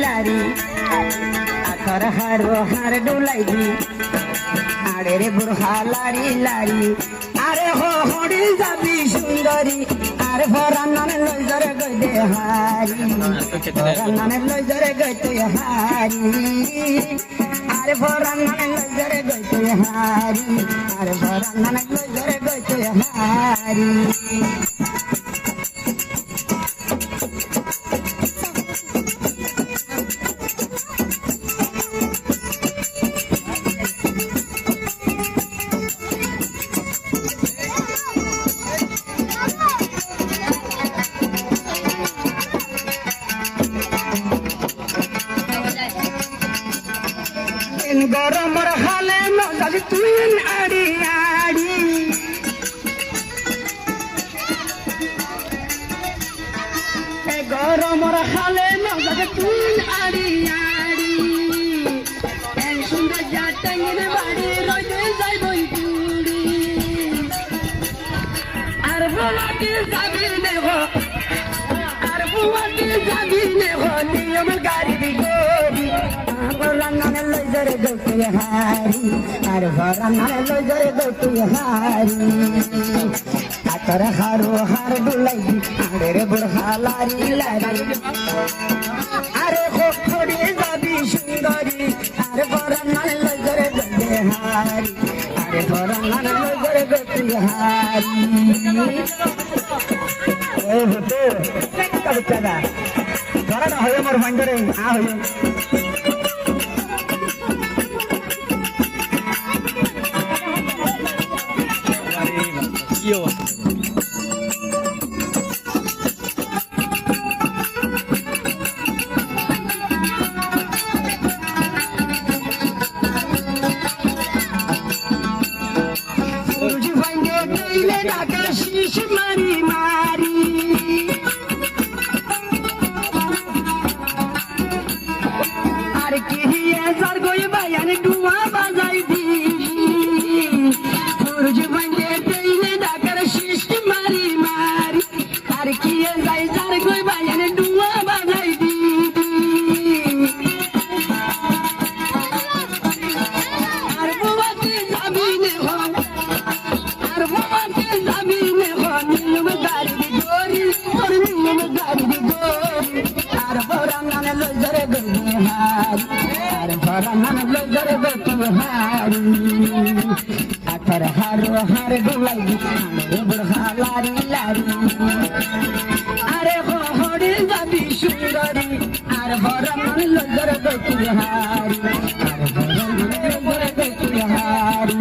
লারি আতর হারো হার ডুলাইবি আরে রে বুড়া লারি লারি আরে হো হড়ি যাবি সুন্দরী আরে ভরানানে লই জরে গইদে হারি ভরানানে লই জরে গইতে হারি আরে ভরানানে লই জরে গইতে হারি আরে ভরানানে লই জরে গইতে হারি গরমর হালে নজালি তুই আড়ি আড়ি গরমর হালে নজালি তুই আড়ি আড়ি এই সুন্দর জাটেঙ্গের বাড়ি রইতে যাই বই কুড়ি আর বুয়াটি যাবি নেব আর বুয়াটি যাবি নেব নিয়ম গাড়ি বিগড়ি ভরানানে লই জরে গইতে হারি আর ভরানানে লই জরে গইতে হারি আতর হারো হার ডুলাইবি আরে রে বুড়া লারি লারি আরে খোড়ি যাবি সুন্দরী আর ভরানানে লই জরে গইতে হারি আরে ভরানানে লই জরে গইতে হারি এ হতে কাবুচাদা ধরা না হয় মোর ভান্ডরে আ হয় Yo. আতর হারো হার ডুলাইবি আরে বুড়া লারি লারি আরে হড়ি যাবি সুন্দরী আর ভরানানে লই জরে গইতে হারি আর ভরানানে লই জরে গইতে হারি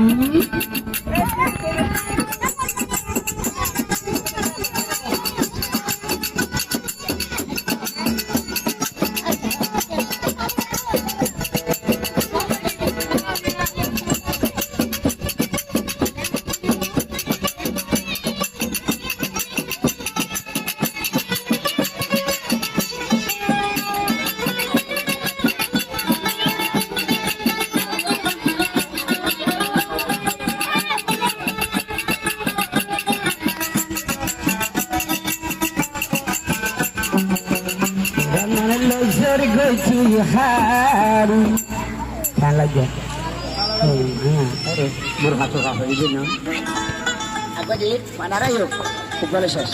Hari salah aja. Aduh, buruk hati ini. Apa jadi? Mana rayu? Kepala saya.